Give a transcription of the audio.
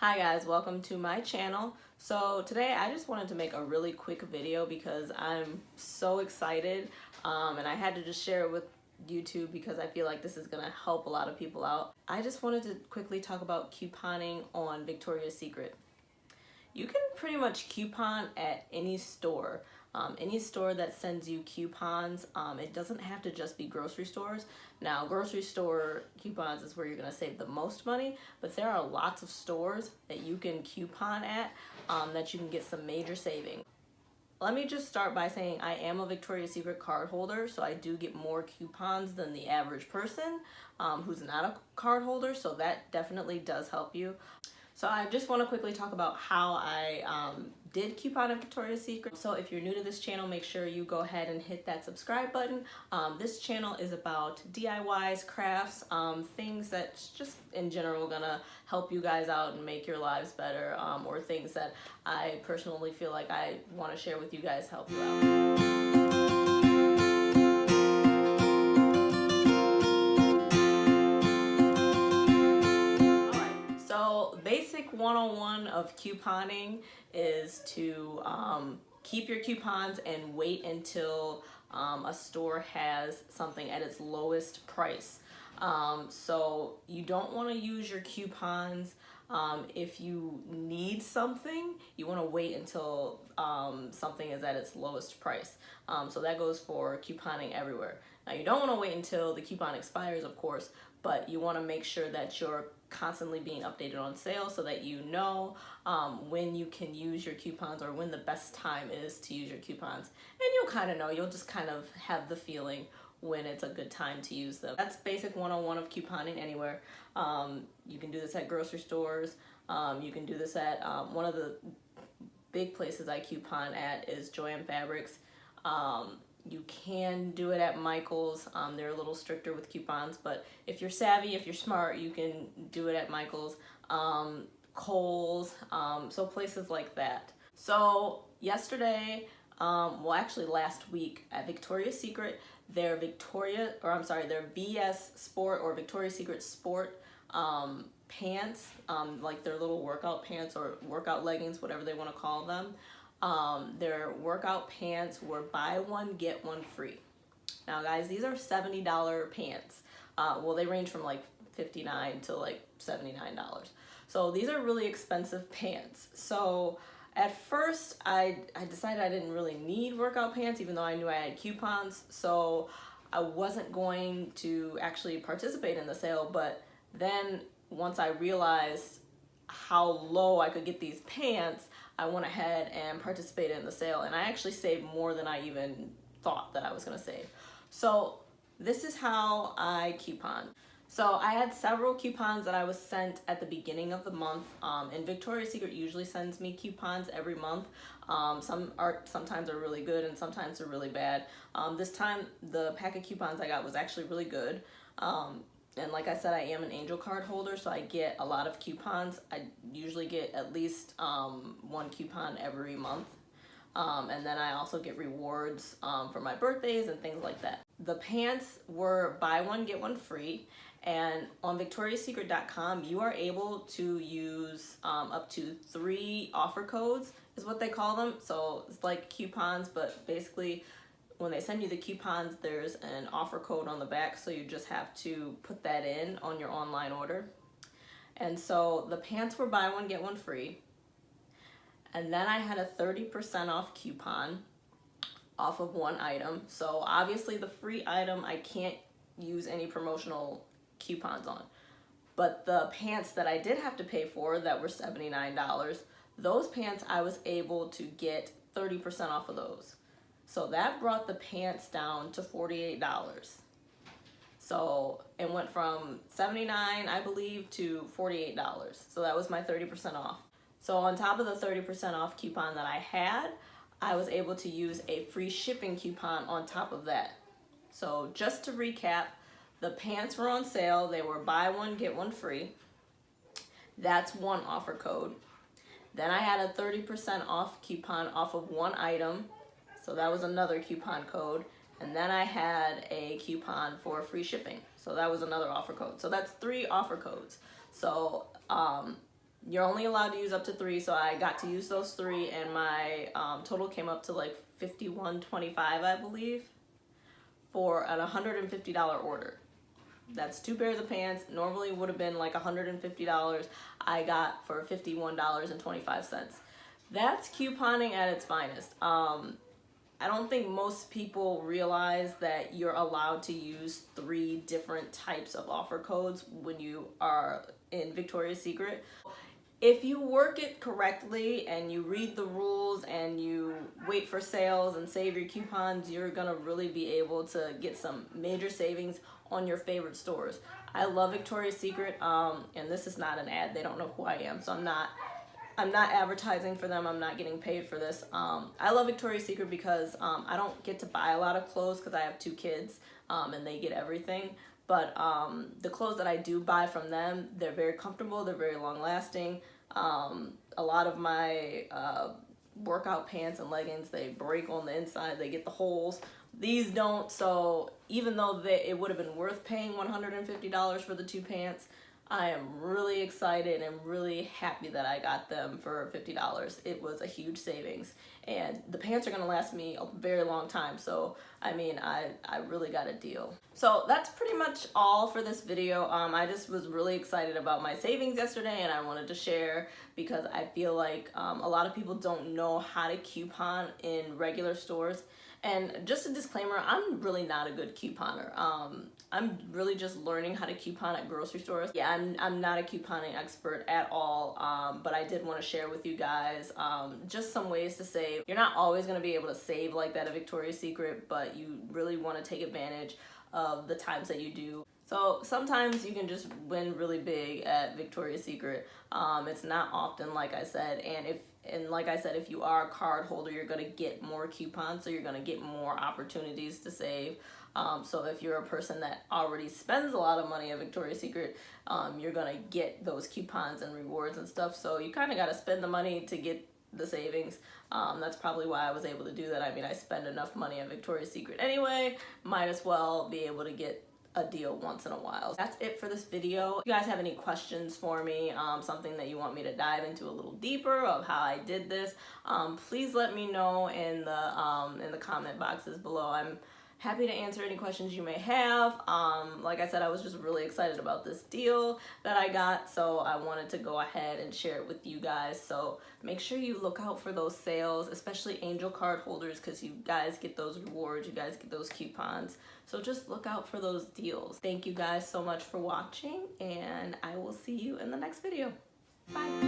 Hi guys, welcome to my channel. So today I just wanted to make a really quick video because I'm so excited and I had to just share it with YouTube because I feel like this is going to help a lot of people out. I just wanted to quickly talk about couponing on Victoria's Secret. You can pretty much coupon at any store. Any store that sends you coupons. It doesn't have to just be grocery stores. Now, grocery store coupons is where you're going to save the most money, but there are lots of stores that you can coupon at that you can get some major savings. Let me just start by saying I am a Victoria's Secret card holder, so I do get more coupons than the average person who's not a card holder, so that definitely does help you. So I just want to quickly talk about how I did coupon at Victoria's Secret. So if you're new to this channel, make sure you go ahead and hit that subscribe button. This channel is about DIYs, crafts, things that's just in general gonna help you guys out and make your lives better, or things that I personally feel like I want to share with you guys, help you out. Basic 101 of couponing is to keep your coupons and wait until a store has something at its lowest price. So you don't want to use your coupons if you need something. You want to wait until something is at its lowest price. So that goes for couponing everywhere. Now you don't want to wait until the coupon expires, of course, but you want to make sure that you're constantly being updated on sale so that you know when you can use your coupons or when the best time is to use your coupons. And you'll kind of know, you'll just kind of have the feeling when it's a good time to use them. That's basic 101 of couponing anywhere. You can do this at grocery stores. You can do this at one of the big places I coupon at is Joann Fabrics. You can do it at Michael's. They're a little stricter with coupons, but if you're savvy, if you're smart, you can do it at Michael's, Kohl's, so places like that. So yesterday, well actually last week at Victoria's Secret, their VS Sport or Victoria's Secret Sport pants, like their little workout pants or workout leggings, whatever they want to call them. Their workout pants were buy one, get one free. Now guys, these are $70 pants. Well, they range from like $59 to like $79. So these are really expensive pants. So at first I decided I didn't really need workout pants, even though I knew I had coupons. So I wasn't going to actually participate in the sale. But then once I realized how low I could get these pants, I went ahead and participated in the sale, and I actually saved more than I even thought that I was going to save. So this is how I coupon. So I had several coupons that I was sent at the beginning of the month, and Victoria's Secret usually sends me coupons every month. Sometimes are really good and sometimes they're really bad. This time the pack of coupons I got was actually really good. And like I said, I am an Angel card holder, so I get a lot of coupons. I usually get at least one coupon every month. And then I also get rewards for my birthdays and things like that. The pants were buy one, get one free. And on victoriassecret.com, you are able to use up to 3 offer codes, is what they call them. So it's like coupons, but basically when they send you the coupons, there's an offer code on the back, so you just have to put that in on your online order. And so the pants were buy one, get one free. And then I had a 30% off coupon off of one item. So obviously the free item I can't use any promotional coupons on. But the pants that I did have to pay for that were $79, those pants I was able to get 30% off of those. So that brought the pants down to $48. So it went from $79, I believe, to $48. So that was my 30% off. So on top of the 30% off coupon that I had, I was able to use a free shipping coupon on top of that. So just to recap, the pants were on sale. They were buy one, get one free. That's one offer code. Then I had a 30% off coupon off of one item. So that was another coupon code. And then I had a coupon for free shipping. So that was another offer code. So that's 3 offer codes. So You're only allowed to use up to 3, so I got to use those 3, and my total came up to like $51.25, I believe, for an $150 order. That's 2 pairs of pants. Normally would have been like $150. I got for $51.25. That's couponing at its finest. I don't think most people realize that you're allowed to use 3 different types of offer codes when you are in Victoria's Secret. If you work it correctly and you read the rules and you wait for sales and save your coupons, you're gonna really be able to get some major savings on your favorite stores. I love Victoria's Secret, and this is not an ad. They don't know who I am, so I'm not advertising for them. I'm not getting paid for this. I love Victoria's Secret because I don't get to buy a lot of clothes because I have 2 kids, and they get everything. But the clothes that I do buy from them, they're very comfortable, they're very long lasting. A lot of my workout pants and leggings, they break on the inside, they get the holes. These don't, so even though it would have been worth paying $150 for the 2 pants, I am really excited and really happy that I got them for $50. It was a huge savings, and the pants are gonna last me a very long time, so I mean, I really got a deal. So that's pretty much all for this video. I just was really excited about my savings yesterday, and I wanted to share because I feel like a lot of people don't know how to coupon in regular stores. And just a disclaimer, I'm really not a good couponer. I'm really just learning how to coupon at grocery stores. Yeah, I'm not a couponing expert at all, but I did want to share with you guys just some ways to save. You're not always going to be able to save like that at Victoria's Secret, but you really want to take advantage of the times that you do. So sometimes you can just win really big at Victoria's Secret. It's not often, like I said, and like I said, if you are a card holder, you're gonna get more coupons, so you're gonna get more opportunities to save. So if you're a person that already spends a lot of money at Victoria's Secret, you're gonna get those coupons and rewards and stuff. So you kind of gotta spend the money to get the savings. That's probably why I was able to do that. I mean, I spend enough money at Victoria's Secret anyway, might as well be able to get a deal once in a while. That's it for this video. If you guys have any questions for me, something that you want me to dive into a little deeper of how I did this, please let me know in the comment boxes below. I'm happy to answer any questions you may have. Like I said, I was just really excited about this deal that I got, so I wanted to go ahead and share it with you guys. So make sure you look out for those sales, especially Angel card holders, because you guys get those rewards, you guys get those coupons. So just look out for those deals. Thank you guys so much for watching, and I will see you in the next video. Bye.